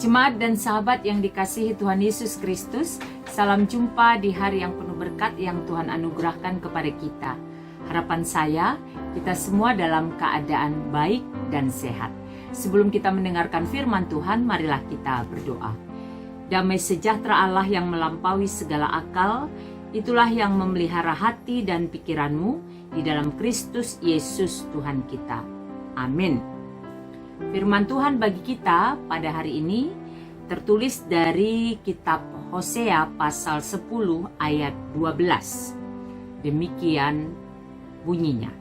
Jemaat dan sahabat yang dikasihi Tuhan Yesus Kristus, salam jumpa di hari yang penuh berkat yang Tuhan anugerahkan kepada kita. Harapan saya, kita semua dalam keadaan baik dan sehat. Sebelum kita mendengarkan firman Tuhan, marilah kita berdoa. Damai sejahtera Allah yang melampaui segala akal, itulah yang memelihara hati dan pikiranmu di dalam Kristus Yesus Tuhan kita. Amin. Firman Tuhan bagi kita pada hari ini tertulis dari kitab Hosea pasal 10 ayat 12. Demikian bunyinya.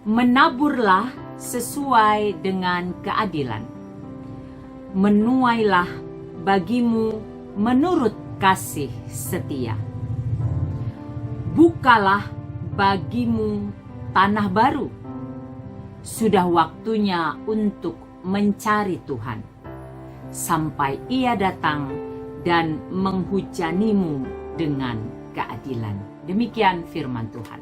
Menaburlah sesuai dengan keadilan. Menuailah bagimu menurut kasih setia. Bukalah bagimu tanah baru. Sudah waktunya untuk mencari Tuhan, sampai Ia datang dan menghujanimu dengan keadilan. Demikian firman Tuhan.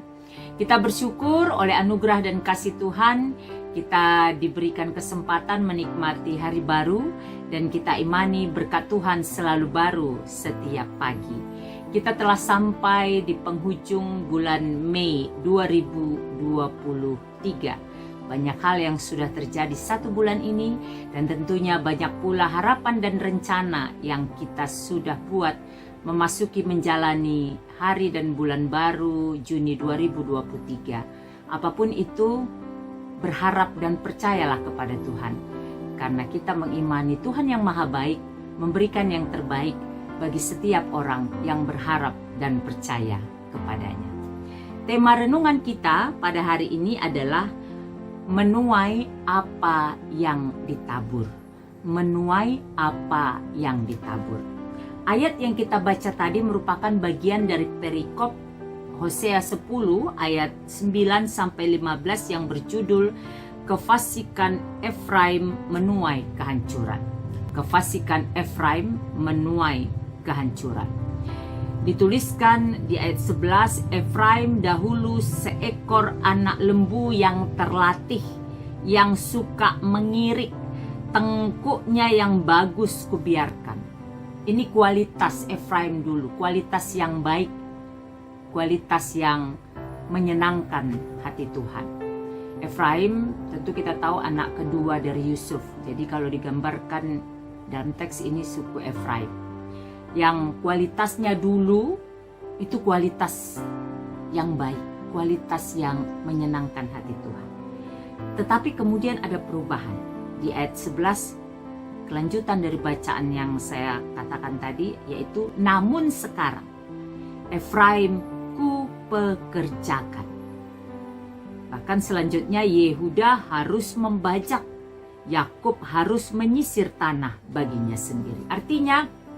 Kita bersyukur oleh anugerah dan kasih Tuhan, kita diberikan kesempatan menikmati hari baru, dan kita imani berkat Tuhan selalu baru setiap pagi. Kita telah sampai di penghujung bulan Mei 2023. Banyak hal yang sudah terjadi satu bulan ini, dan tentunya banyak pula harapan dan rencana yang kita sudah buat memasuki menjalani hari dan bulan baru Juni 2023. Apapun itu, berharap dan percayalah kepada Tuhan. Karena kita mengimani Tuhan yang maha baik, memberikan yang terbaik bagi setiap orang yang berharap dan percaya kepadanya. Tema renungan kita pada hari ini adalah menuai apa yang ditabur. Menuai apa yang ditabur. Ayat yang kita baca tadi merupakan bagian dari perikop Hosea 10 ayat 9-15 yang berjudul Kefasikan Efraim menuai kehancuran. Kefasikan Efraim menuai kehancuran. Dituliskan di ayat 11, Efraim dahulu seekor anak lembu yang terlatih, yang suka mengirik, tengkuknya yang bagus kubiarkan. Ini kualitas Efraim dulu, kualitas yang baik, kualitas yang menyenangkan hati Tuhan. Efraim tentu kita tahu anak kedua dari Yusuf, jadi kalau digambarkan dalam teks ini suku Efraim. Yang kualitasnya dulu itu kualitas yang baik, kualitas yang menyenangkan hati Tuhan. Tetapi kemudian ada perubahan. Di ayat 11, kelanjutan dari bacaan yang saya katakan tadi, yaitu namun sekarang Efraim ku pekerjakan. Bahkan selanjutnya Yehuda harus membajak, Yakub harus menyisir tanah baginya sendiri. Artinya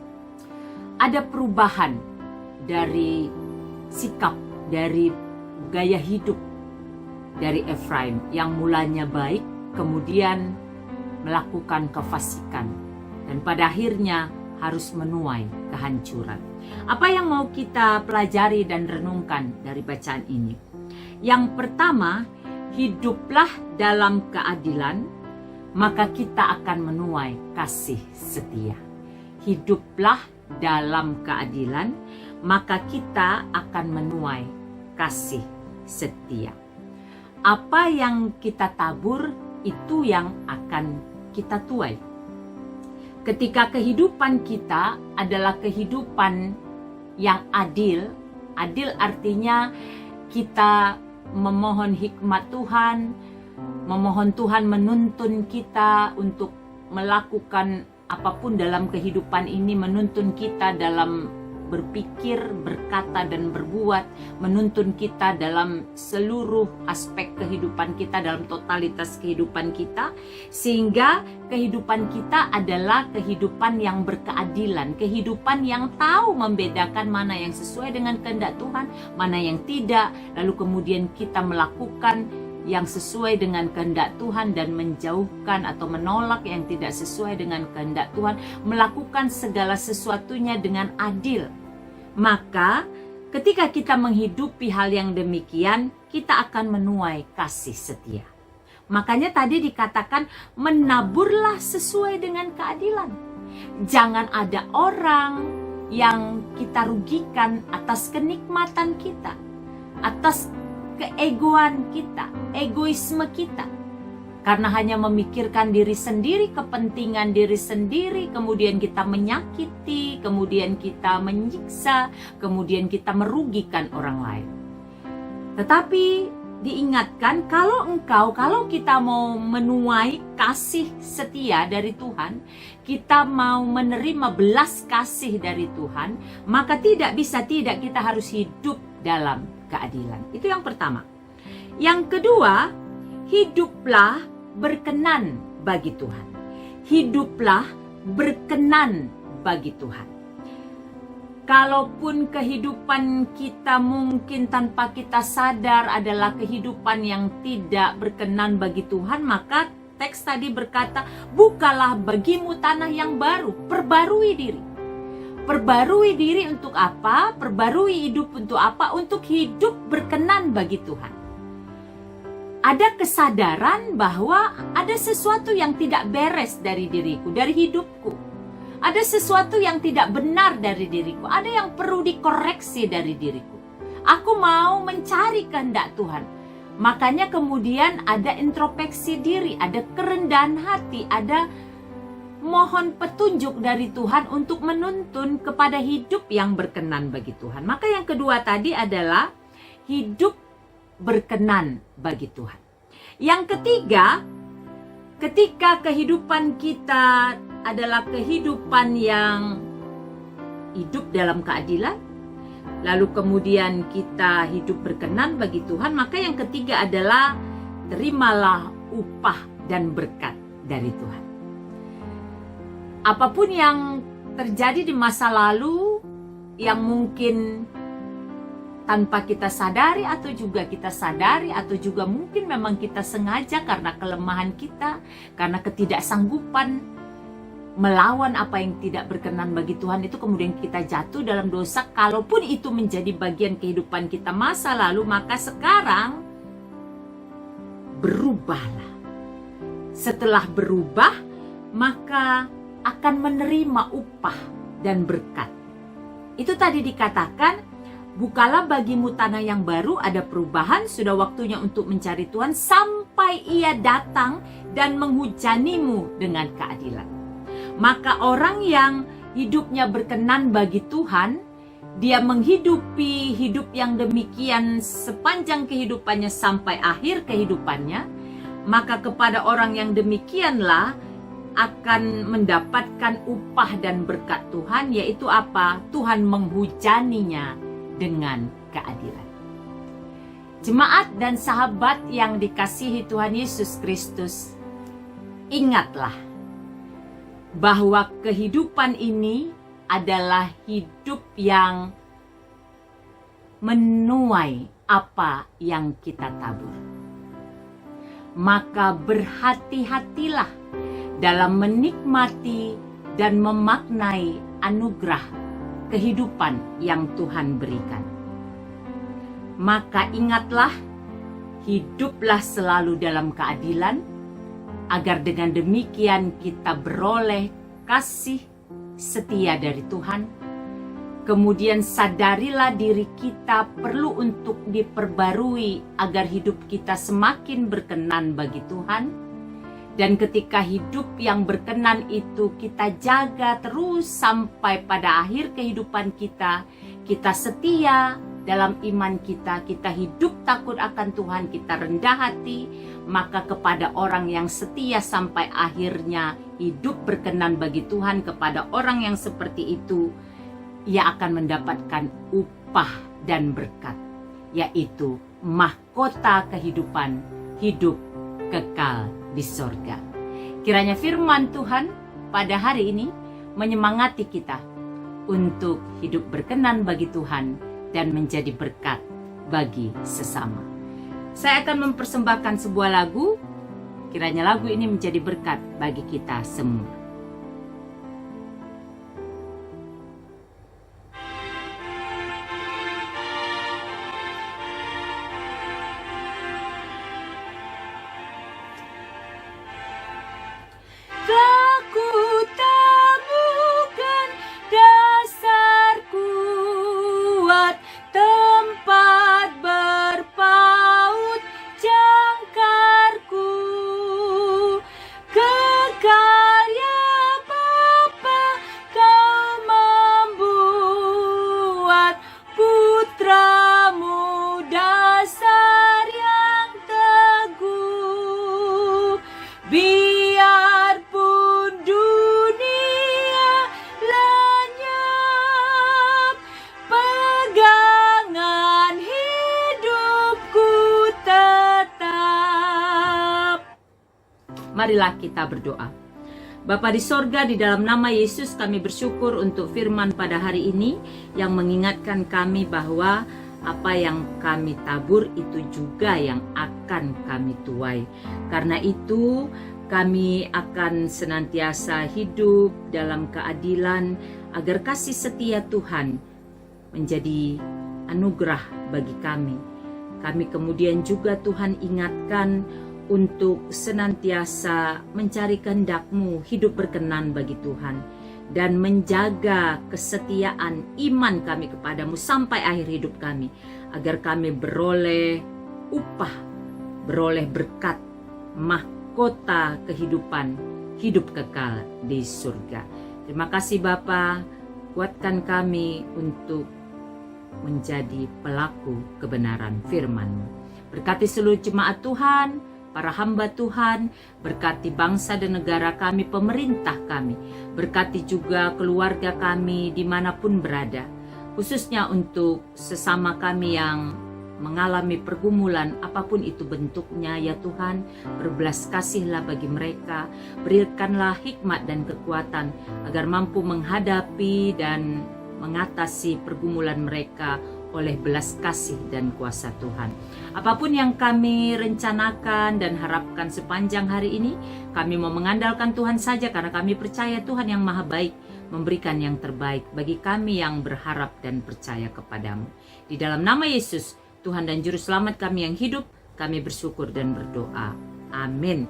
ada perubahan dari sikap, dari gaya hidup dari Efraim yang mulanya baik, kemudian melakukan kefasikan, dan pada akhirnya harus menuai kehancuran. Apa yang mau kita pelajari dan renungkan dari bacaan ini? Yang pertama, hiduplah dalam keadilan, maka kita akan menuai kasih setia. Hiduplah dalam keadilan, maka kita akan menuai kasih setia. Apa yang kita tabur, itu yang akan kita tuai. Ketika kehidupan kita adalah kehidupan yang adil, adil artinya kita memohon hikmat Tuhan, memohon Tuhan menuntun kita untuk melakukan apapun dalam kehidupan ini, menuntun kita dalam berpikir, berkata, dan berbuat, menuntun kita dalam seluruh aspek kehidupan kita, dalam totalitas kehidupan kita, sehingga kehidupan kita adalah kehidupan yang berkeadilan, kehidupan yang tahu membedakan mana yang sesuai dengan kehendak Tuhan, mana yang tidak, lalu kemudian kita melakukan yang sesuai dengan kehendak Tuhan dan menjauhkan atau menolak yang tidak sesuai dengan kehendak Tuhan, melakukan segala sesuatunya dengan adil. Maka ketika kita menghidupi hal yang demikian, kita akan menuai kasih setia. Makanya tadi dikatakan menaburlah sesuai dengan keadilan. Jangan ada orang yang kita rugikan atas kenikmatan kita, atas keegoan kita, egoisme kita. Karena hanya memikirkan diri sendiri, kepentingan diri sendiri, kemudian kita menyakiti, kemudian kita menyiksa, kemudian kita merugikan orang lain. Tetapi diingatkan kalau kita mau menuai kasih setia dari Tuhan, kita mau menerima belas kasih dari Tuhan, maka tidak bisa tidak kita harus hidup dalam keadilan. Itu yang pertama. Yang kedua, hiduplah berkenan bagi Tuhan. Hiduplah berkenan bagi Tuhan. Kalaupun kehidupan kita mungkin tanpa kita sadar adalah kehidupan yang tidak berkenan bagi Tuhan, maka teks tadi berkata, bukalah bagimu tanah yang baru, perbarui diri. Perbarui diri untuk apa? Perbarui hidup untuk apa? Untuk hidup berkenan bagi Tuhan. Ada kesadaran bahwa ada sesuatu yang tidak beres dari diriku, dari hidupku. Ada sesuatu yang tidak benar dari diriku. Ada yang perlu dikoreksi dari diriku. Aku mau mencari kehendak Tuhan. Makanya kemudian ada introspeksi diri, ada kerendahan hati, ada mohon petunjuk dari Tuhan untuk menuntun kepada hidup yang berkenan bagi Tuhan. Maka yang kedua tadi adalah hidup berkenan bagi Tuhan. Yang ketiga, ketika kehidupan kita adalah kehidupan yang hidup dalam keadilan, lalu kemudian kita hidup berkenan bagi Tuhan, maka yang ketiga adalah terimalah upah dan berkat dari Tuhan. Apapun yang terjadi di masa lalu yang mungkin tanpa kita sadari atau juga kita sadari atau juga mungkin memang kita sengaja karena kelemahan kita, karena ketidaksanggupan melawan apa yang tidak berkenan bagi Tuhan itu, kemudian kita jatuh dalam dosa. Kalaupun itu menjadi bagian kehidupan kita masa lalu, maka sekarang berubahlah. Setelah berubah, maka akan menerima upah dan berkat. Itu tadi dikatakan, bukalah bagimu tanah yang baru, ada perubahan, sudah waktunya untuk mencari Tuhan sampai Ia datang dan menghujanimu dengan keadilan. Maka orang yang hidupnya berkenan bagi Tuhan, dia menghidupi hidup yang demikian sepanjang kehidupannya sampai akhir kehidupannya, maka kepada orang yang demikianlah akan mendapatkan upah dan berkat Tuhan, yaitu apa? Tuhan menghujaninya dengan keadilan. Jemaat dan sahabat yang dikasihi Tuhan Yesus Kristus, ingatlah bahwa kehidupan ini adalah hidup yang menuai apa yang kita tabur. Maka berhati-hatilah dalam menikmati dan memaknai anugerah kehidupan yang Tuhan berikan. Maka ingatlah, hiduplah selalu dalam keadilan, agar dengan demikian kita beroleh kasih setia dari Tuhan. Kemudian sadarilah diri kita perlu untuk diperbarui agar hidup kita semakin berkenan bagi Tuhan. Dan ketika hidup yang berkenan itu kita jaga terus sampai pada akhir kehidupan kita, kita setia dalam iman kita, kita hidup takut akan Tuhan, kita rendah hati, maka kepada orang yang setia sampai akhirnya hidup berkenan bagi Tuhan, kepada orang yang seperti itu, ia akan mendapatkan upah dan berkat, yaitu mahkota kehidupan, hidup kekal di sorga. Kiranya firman Tuhan pada hari ini menyemangati kita untuk hidup berkenan bagi Tuhan dan menjadi berkat bagi sesama. Saya akan mempersembahkan sebuah lagu, kiranya lagu ini menjadi berkat bagi kita semua. marilah kita berdoa. Bapa di sorga, di dalam nama Yesus kami bersyukur untuk firman pada hari ini yang mengingatkan kami bahwa apa yang kami tabur itu juga yang akan kami tuai. Karena itu kami akan senantiasa hidup dalam keadilan agar kasih setia Tuhan menjadi anugerah bagi kami. Kami kemudian juga Tuhan ingatkan untuk senantiasa mencari kehendak-Mu, hidup berkenan bagi Tuhan, dan menjaga kesetiaan iman kami kepadamu sampai akhir hidup kami, agar kami beroleh upah, beroleh berkat, mahkota kehidupan, hidup kekal di surga. Terima kasih Bapa, kuatkan kami untuk menjadi pelaku kebenaran firman-Mu. Berkati seluruh jemaat Tuhan, para hamba Tuhan, berkati bangsa dan negara kami, pemerintah kami, berkati juga keluarga kami dimanapun berada, khususnya untuk sesama kami yang mengalami pergumulan apapun itu bentuknya ya Tuhan. Berbelas kasihlah bagi mereka, berikanlah hikmat dan kekuatan agar mampu menghadapi dan mengatasi pergumulan mereka oleh belas kasih dan kuasa Tuhan. Apapun yang kami rencanakan dan harapkan sepanjang hari ini, kami mau mengandalkan Tuhan saja karena kami percaya Tuhan yang maha baik memberikan yang terbaik bagi kami yang berharap dan percaya kepadamu. Di dalam nama Yesus, Tuhan dan Juru Selamat kami yang hidup, kami bersyukur dan berdoa. Amin.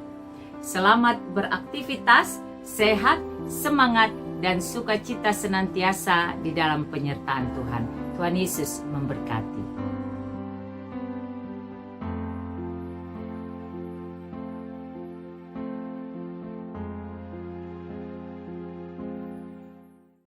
Selamat beraktivitas, sehat, semangat, dan sukacita senantiasa di dalam penyertaan Tuhan. Tuhan Yesus memberkati.